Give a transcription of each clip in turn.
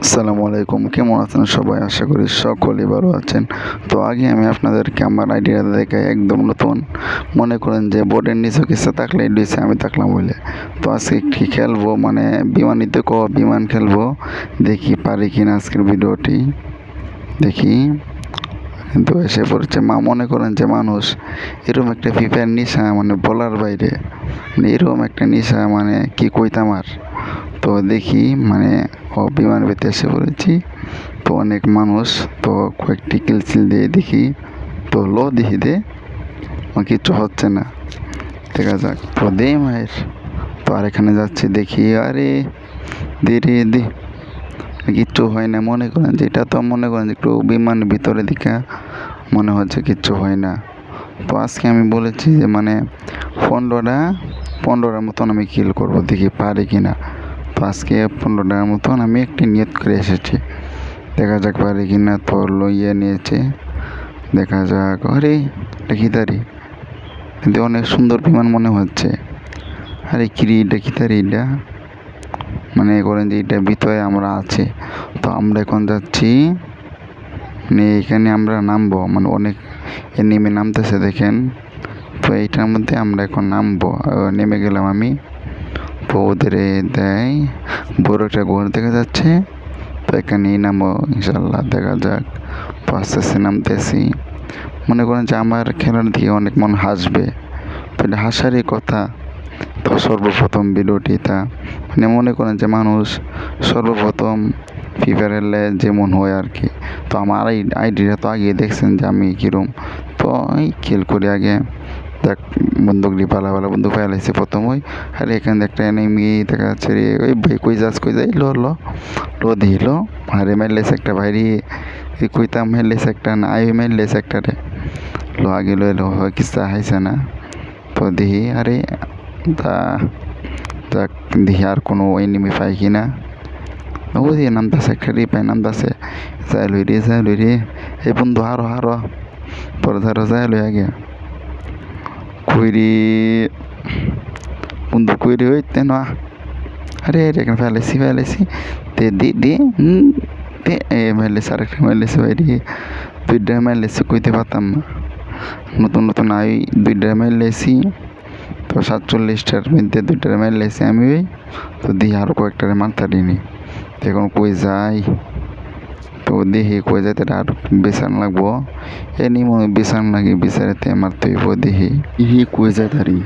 আসসালামু আলাইকুম, কেমন আছেন সবাই? আশা করি সকলেই ভালো আছেন। তো আগে আমি আপনাদেরকে আমার আইডিয়া দেখাই, একদম নতুন। মনে করেন যে বোর্ডের নিচে কিছু থাকলে নিচে আমি থাকলাম বলে। তো আজকে কি খেলবো, মানে বিমানিতে বিমান খেলবো। দেখি পারি কিনা আজকের ভিডিওটি দেখি। কিন্তু এসে পড়েছে মনে করেন যে মানুষ এরকম একটা ফিফার নেশা, মানে বলার বাইরে, মানে এরকম একটা নেশা, মানে কি কইতাম আর। তো দেখি, মানে বিমান বেতে এসে পড়েছি। তো অনেক মানুষ, তো কয়েকটি কিলচিল দিয়ে দেখি। তো দেখি দে কিচ্ছু হচ্ছে না, দেখা যাক। তো দে মায়ের। তো আর এখানে যাচ্ছি, দেখি আরে ধীরে দে, কিচ্ছু হয় না। মনে করেন যে এটা তো মনে করেন যে একটু বিমানের ভিতরে দিকে মনে হচ্ছে কিচ্ছু হয় না। তো আজকে আমি বলেছি যে মানে পনেরোটার মতন আমি কিল করব, দেখি পারি কিনা। তো আজকে 15টার মতন আমি একটি নিয়ত করে এসেছি, দেখা যাক পারি কিনা। তো লইয়ে নিয়েছে, দেখা যাক। আরে খিদারি, কিন্তু অনেক সুন্দর বিমান মনে হচ্ছে। আরে কিরি এটা খিদারি, এটা মানে করেন যে এটা ভিতরে আমরা আছে। তো আমরা এখন যাচ্ছি, মানে এখানে আমরা নামবো, মানে অনেক নেমে নামতেছে দেখেন। তো এইটার মধ্যে আমরা এখন নামবো। নেমে গেলাম আমি। তো ওদের দেয় বড় একটা ঘর দেখা যাচ্ছে। তো এখানেই নামবো ইনশাল্লাহ, দেখা যাক। তো আস্তে আস্তে নামতেছি। মনে করেন যে আমার খেলার দিকে অনেক মন হাসবে, তো এটা হাসারই কথা। তো সর্বপ্রথম ভিডিওটি তা, মানে মনে করেন যে মানুষ সর্বপ্রথম ফ্রি ফায়ারে যেমন হয় আর কি। তো আমার আইডিটা তো আগে দেখছেন যে আমি কীরকম। তো এই খেল করি আগে, দেখ বন্দুকটি বন্দুক ফেলাইছে প্রথম ওই। আর এখানে একটা এনিমি দেখা যাচ্ছে রে, ওই ভাই কই যাই দিল। আরে মেরলেছে একটা ভাইরি, কইতাম মেরলেছে একটা না, মেরলেছে একটা রে। আগে লো কিস্তা হাইছে না। তো দেখি আরে তা যাক, দেখি আর কোনো এনিমি পাই কিনা। ও দিয়ে নামতাছে, একটা পাই নামতাছে। যাই লই রে, এই বন্ধু হারো পরে ধরো যাই লই আগে। কইরি বন্ধু, কইরি হইতে না। আরে এখানে ফেলেছি দে দে দে দে মেলেছে, আরেকটা মেলেছে বাইরে। দুইটা মেলেছে, কইতে পারতাম না। নতুন আই দুইটা মেলেছি। তো 47টার মধ্যে দুইটা মেলেছি আমি। ওই তো দিয়ে আরও কয়েকটারে মারতারিনি। এখন কই যাই, তো দেখি কই যাইতে আর বেসান লাগবো। এনি মনে বেসান লাগে, বিচারেতে মারতে হইব। দেখি কই যায় তারি।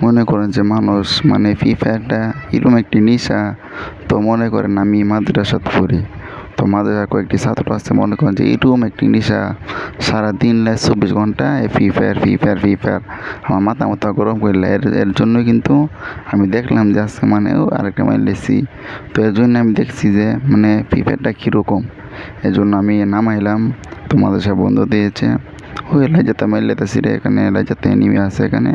মনে করেন যে মানুষ, মানে ফ্রি ফায়ারটা এরকম একটি নেশা। তো মনে করেন আমি মাদ্রাসাত পড়ি। তো মাদ্রাসার কয়েকটি ছাত্র আছে, মনে করেন যে এরকম একটি নেশা। সারাদিন 24 ঘন্টা ফ্রি ফায়ার। আমার মাথা গরম করলে এর জন্য কিন্তু আমি দেখলাম যে আজকে মানে আরেকটা মাইল লেছি। তো এর জন্য আমি দেখছি যে মানে ফ্রি ফায়ারটা কীরকম। এই জন্য আমি নামাইলাম। তো মাদ্রাসা বন্ধ দিয়েছে। ওই লাইজাতে মাইল লেতেছি রে, এখানে লাইজাতে নেমে আছে এখানে।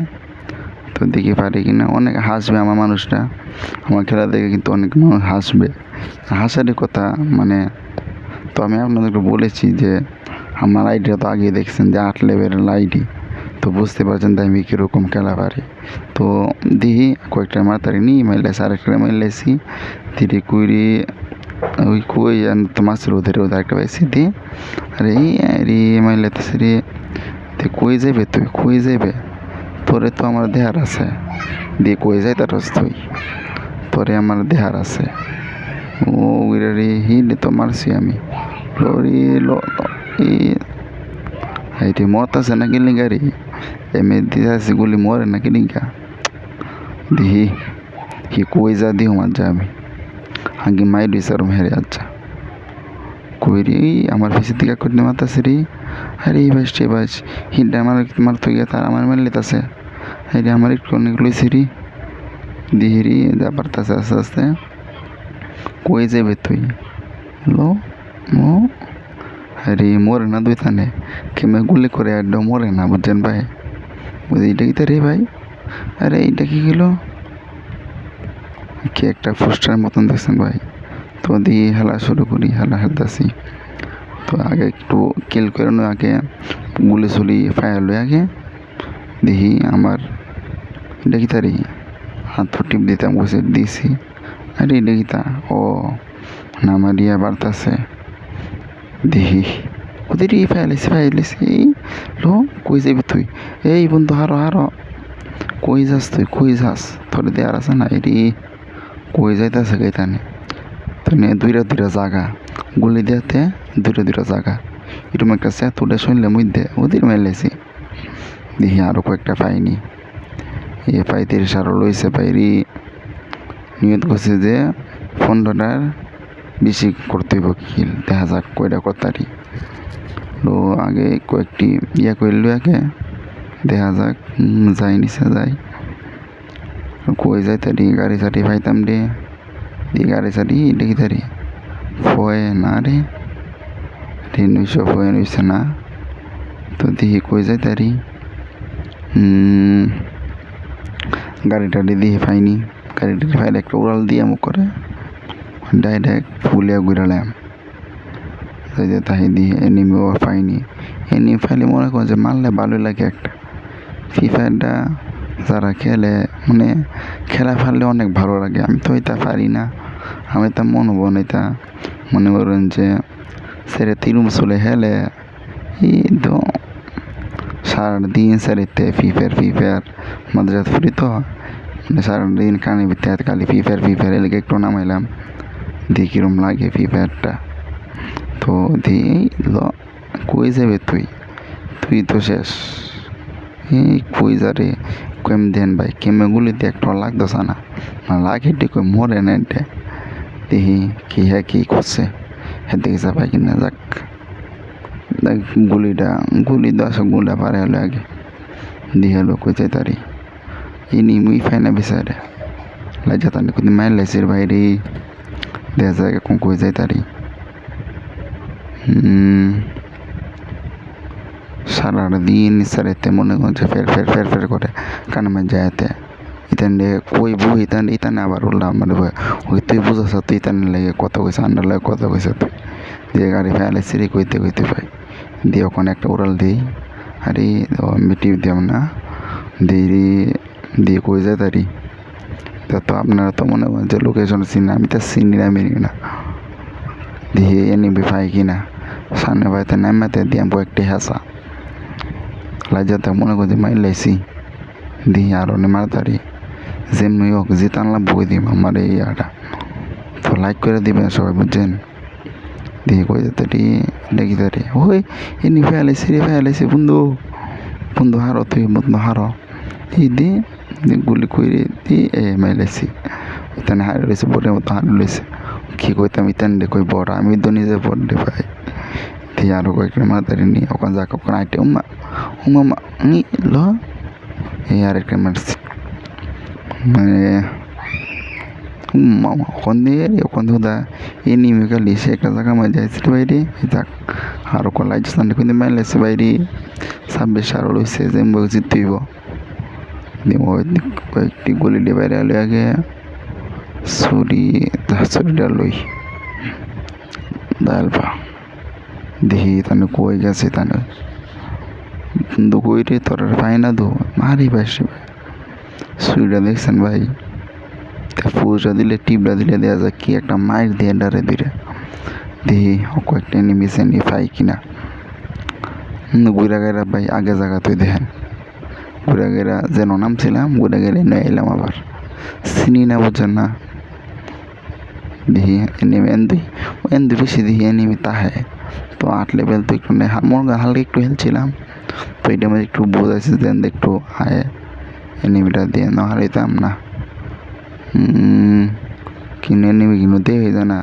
তো দেখি পারি কিনা। অনেক হাসবে আমার মানুষটা, আমার খেলা দেখে কিন্তু অনেক মানুষ হাসবে, হাসারই কথা মানে। তো আমি আপনাদেরকে বলেছি যে আমার আইডিটা তো আগে দেখছেন যে 8 লেভেলের আইডি। তো বুঝতে পারছেন তাই আমি কীরকম খেলা পারি। তো দেখি কয়েকটা মাতারি নিই মাইলেছি, আরেকটা মাইলেছি ধীরে কুইরি। ওই কই তো মাছের ওদের একটা পাইছি দি। আরে রে মাইলেতেছে রে, তুই কই যাবে তোরে তো আমার দেহার আছে। দিয়ে কই যাই তার তুই, তোরে আমার দেহার আছে। ও রে হিলে তো মারছি আমি। লরি লো এইটি মরতাছে না কিনলি গাড়ি, এমনি দিতে গুলি মরে না কিনলি গা। দিহি কই যা দিও মার যা আমি আগে মাই দিছার মেরে। আচ্ছা কই রে, আমার পিছের দিকে করতে মারতাছে রে। আরে বাস হিলটা আমার মারতে গিয়ে তার আমার মেরে লিতাছে। আরে আমার একটু অনেক লইছি রে। দিহি রে যা পারতাছে আস্তে আস্তে। কই যাবে তুই লো ও। আরে মরে না দুই থানে, কেমন গুলি করে একদম মরে না, বুঝছেন ভাই। বুঝি এটা কি রে ভাই। আরে এইটা কি গেল, কি একটা পোস্টার মতন দেখছেন ভাই। তো দিয়ে হেলা শুরু করি, হেলতেছি। তো আগে একটু কিল করে নো, আগে গুলি ফায়ার লই আগে। দেখি আমার এটা কি তারি হাত টিপ দিতাম বসে দিয়েছি। আরে এটা কি তা ও নামারিয়া বাড়তাছে দেখি ওদের ফাইলিস এই লো কই যাবি তুই এই বন্ধু হারো কই যাস তুই কই যাস তোর দেয়ার আছে না এরি কই যাইতাছে গাইতানে তো নিয়ে দুইটা জায়গা গুলি দিয়াতে দুইটা জায়গা এরকম একটা সেতুটা শুনলে মধ্যে ওদের মেলেছি দেখি আরো কয়েকটা পাইনি এ পাই 30 আরো লইছে পাইরি নিয়ত করছে যে 15টার বেশি করতে হইব কিল দেখা যাক কয়টা করতারি তো আগে কয়েকটি করলো আগে দেখা যাক যাই নিচে যাই কই যাই তারি গাড়ি সারি পাইতাম রে দি গাড়ি সারি দেখি তারি ফয়ে না রে নইশো ফয়ে নইছে না তো দেখি কই যাই তারি গাড়িটা দিয়ে পাইনি গাড়িটা ফাইলে একটা উড়াল দিয়ে মুখ করে ডাইরেক্ট ফুলিয়া ঘুরালাম তাই দিয়ে এনিমিও পাইনি এনিমি ফাইলে মনে করেন যে মারলে ভালোই লাগে একটা ফ্রি ফায়ারটা যারা খেলে মানে খেলা ফেললে অনেক ভালো লাগে আমি তো এটা পারি না আমি তা মনোবন এটা মনে করেন যে সেরে তিরুম চলে হেলে এই তো সারাদিন সেরেতে ফ্রি ফায়ার মাদ্রাসাত ফুরি তো মানে সারাদিন কানে ভিতরে খালি ফ্রি ফায়ার এলাকা একটু নামাইলাম দেখি কিরম লাগে ফ্রি ফায়ারটা তো দিয়ে কই যাবে তুই তো শেষ এই কই যারে কেম দেন ভাই কেমেগুলিতে একটা লাগতেছে না লাগে কই মরে না এটা দেখি কি করছে হেঁটে গেছে ভাই কিনা যাক গুলি দশ গুলিটা পারে হলো আগে দিয়ে হলো কই যাই তারি ইনি মুই ফাই না বিচারে লাইজা তানি কিন্তু মাইল লাইছে বাইরে দেখা যায় এখন কই যাই তারি সারাদিন সারেতে মনে করছে ফের করে কানে মাঝে যাইতে ইতানে কই বউ ইতানে আবার উল্লাম মানে ওই তুই বুঝাছ তুই ইতানে লাগে কথা কইছে আন্ডার লাগে কথা কইছে তুই দিয়ে গাড়ি ফেলে সিঁড়ি কইতে পাই দিয়ে ওখানে একটা উড়াল দিই আরে মিটিয়ে দিলাম না দিয়ে কই যায় তারি তা তো আপনারা তো মনে করেন যে লোকেশন চিনি আমি তো চিনি না দিয়ে এনিবি পাই কিনা সামনে বাড়িতে নামাতে দিয়ে একটি হাসা লাইজাতে মনে করছি মাইল লাইছি দিয়ে আরো মারতারি যেমনি হোক জিতানলাম বই দিম আমার এই ইয়াটা তো লাইক করে দিবেন সবাই বুঝছেন দিয়ে কই যেতে দেখি তারি ওই এনি ফেলাইছি বন্ধু হারো তুই বন্ধু হারো এই দিয়ে গুলি কইরে দিয়ে মাইলাইছি ওইখানে হারে রয়েছে বোর্ডের মতো হারে রয়েছে কি কইতাম ইতান কই বড় আমি তো নিজে বড় ভাই দিয়ে আরো কয়েকটা মাতারি নিয়ে ওখানে যাক ওখানে আইটে উমা নি ল এই আরেকটা মারছি মানে ওখান দিয়ে এনিমি খালি সে একটা জায়গা মাঝে যাইছিল বাইরে যাক আরো কলাই স্থানটা কিন্তু মাইলাইছে বাইরে 26 আরো রয়েছে যে জিততে হইব কয়েকটি গুলি দিয়ে বাইরে আলো আগে ছুরিটা লই ডালপা দেখি তানে কই গেছে তানে বন্ধু কই রে তোর পাই না দু মারি পাইছি ভাই ছুরিটা দেখছেন ভাই ফুজটা দিলে টিপটা দিলে দেওয়া যায় কি একটা মাইর দিয়ে ডারে দিলে দেখি কয়েকটা নিমিশে নি পাই কিনা ঘুরা গেরা ভাই আগে জায়গা তুই দেখেন ঘুরা গেরা যেন নামছিলাম ঘুরা গেলে নিয়ে এলাম আবার চিনি না বুঝছেন না দেখি নেমে এনদি বেশি দেখি নেমে তাহে তো 8 লেভেল তো একটু হালকা একটু হেলছিলাম তো এটা আমাদের একটু বোঝাইছে যে একটু হায় এনিমিটা দিয়ে না হারাইতাম না কিনে এনিমি কিনো দিয়ে যায় না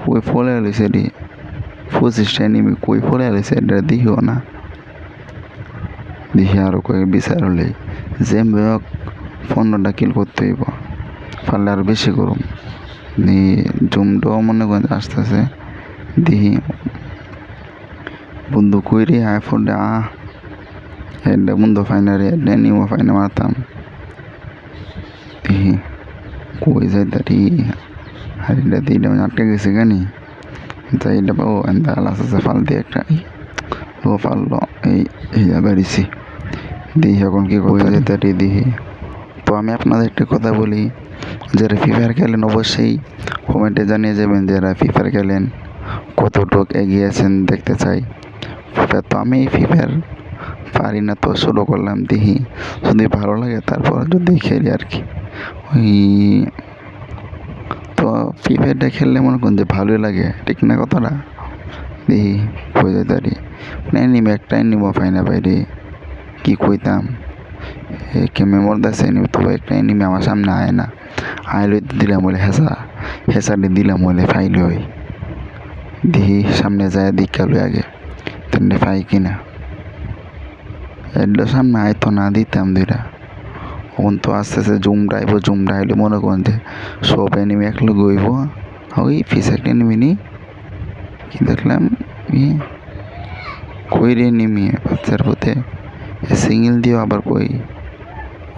কই ফলে আলিছে রে 25টা এনিমি কই ফলে আলিছে এটা দেখিও না দেখি আরো কয়েক বিচার হলে যে 15টা কিল করতে হইব পারলে আরো বেশি করুম জুমটাও মনে করেন আসতেছে দেখি বন্ধু কই রে আইফোনটা এটা বন্ধু ফাইনারে নিউ ফাইনা মারতাম দেখি কই যাই তারি আর এটা দিয়ে এটা আটকে গেছে গানি তাই এটা পাবো এনটা আলাস আছে ফাল দিয়ে একটা ও ফাললো এই বেরিয়েছি দেখি এখন কি কই যাই তারি দেখি তো আমি আপনাদের একটা কথা বলি যারা ফ্রি ফায়ার খেলেন অবশ্যই কমেন্টে জানিয়ে যাবেন যারা ফ্রি ফায়ার খেলেন কতটুক এগিয়েছেন দেখতে চাই। তো আমি ফ্রি ফায়ার পারি না, তো শুরু করলাম, দেখি যদি ভালো লাগে তারপর যদি খেলি আর কি। ওই তো ফ্রি ফায়ারটা খেললে মনে করেন যে ভালোই লাগে, ঠিক না কথাটা? দেখি কই যাই তারি মানে এনিমি একটা এনিমো পাই না বাইরে, কি কইতাম কেমে মরদাছে এনিমি, তবে একটা এনিমি আমার সামনে আয় না, আইলে দিলাম বলে হেসারে দিলাম বলে ফাইলে হই, দেখি সামনে যায় দিকালো আগে তেমনি পাই কিনা। এর সামনে আয়তো না দিতাম দুইটা, এখন তো আস্তে আস্তে জুম ডাইলে মনে করেন যে সব এনিমি এক লোক হইব। ওই পিস একটা এনিমি নি কি দেখলাম কই রে এনিমি বাচ্চার পথে সিঙ্গেল দিও আবার কই,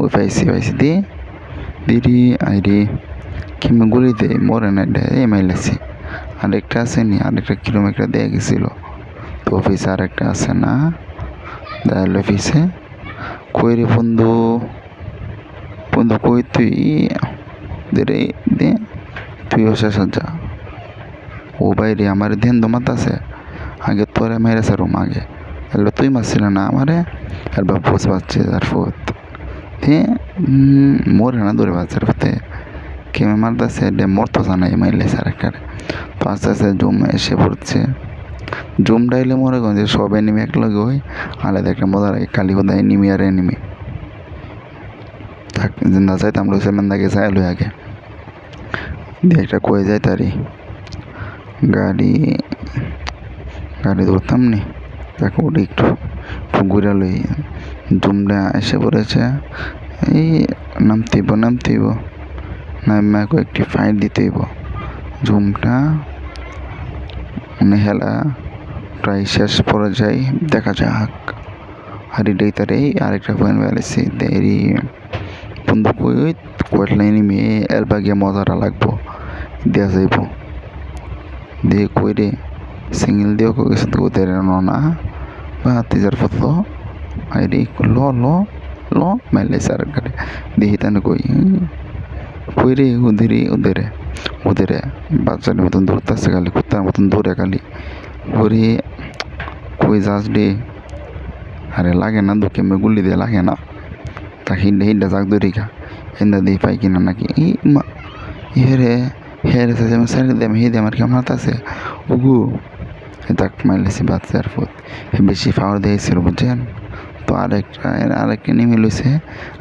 ওই পাইছি দিয়ে দিদি আইরে কিমে গুলি দে মরে না মাইলেছি। আরেকটা আছে নি, আরেকটা কিলোমিটার দিয়ে গেছিল, তো অফিসে আরেকটা আছে না দাঁড়াল অফিসে। কই রে বন্ধু কই তুই দে দে তুইও শেষ যা। ও বাইরে আমার ধ্যান দমাত আছে, আগে তোরে মেরে সারুম আগে, এলো তুই মারছিল না আমারে, এবার পোষ পাচ্ছে তার ফুত মরে না দূরে বাচ্চার ফুতে কেমে মারতেছে মরতো জানাই মাইলে সারেকার। তো আস্তে আস্তে জুম এসে পড়ছে, জুম ডাইলে মনে করেন যে সব এনিমি এক লগে হয়, আলাদা একটা মজা লাগে কালি হোদা এনিমি আর এনিমি থাক জিন্দা যাইতাম লইছে মেন্দাকে যাই লই আগে দিয়ে একটা কয়ে যায় তারি গাড়ি ধরতাম নি, তাকে উঠে একটু ঘুরে লই। জুমটা এসে পড়েছে, এই নামতেইব নামে কয়েকটি ফাইট দিতেইব। জুমটা মানে হেলা প্রায় শেষ পর্যায়ে দেখা যাক। আর এটাই তার এই আরেকটা পয়েন্ট বেড়েছি দেরি বন্ধু কয়েক লাইনে মেয়ে এলবা গিয়ে মজাটা লাগবো দেওয়া যাইব দিয়ে কই রে সিঙ্গেল দিয়েও কই গেছে তো ওদের না বা তিজার ফত আইরে ল মেলে সার গাড়ি দেখি তানে কই রে ওদের বাচ্চার মতন দৌড়তেছে খালি, কুত্তার মতন দৌড়ে খালি ঘুরে কই যাস রে। আরে লাগে না দুঃখে মে গুলি দিয়ে লাগে না, তা হিডা যাক দৌড়ি খা হিন্দা দিয়ে পাই কিনা নাকি হেরে সাইড দিয়ে হি দিয়ে আমার কেমন হাত আছে ওগু তাক মাইলেছি বাচ্চার ফুট বেশি পাওয়ার দিয়েছিল বুঝছেন। তো আরেকটা নেমে লইছে,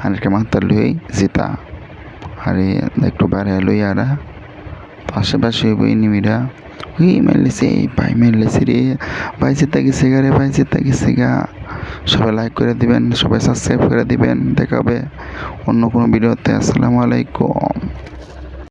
আরেকটা মাথার লই জিতা, আরে একটু বাইরে লই আর আশেপাশে হইব এনিমিরা ওই মাইলেছে ভাই মাইলেছি রে ভাই জিতা গেছে গা। সবাই লাইক করে দিবেন, সবাই সাবস্ক্রাইব করে দিবেন, দেখাবে অন্য কোনো ভিডিওতে। আসসালামু আলাইকুম।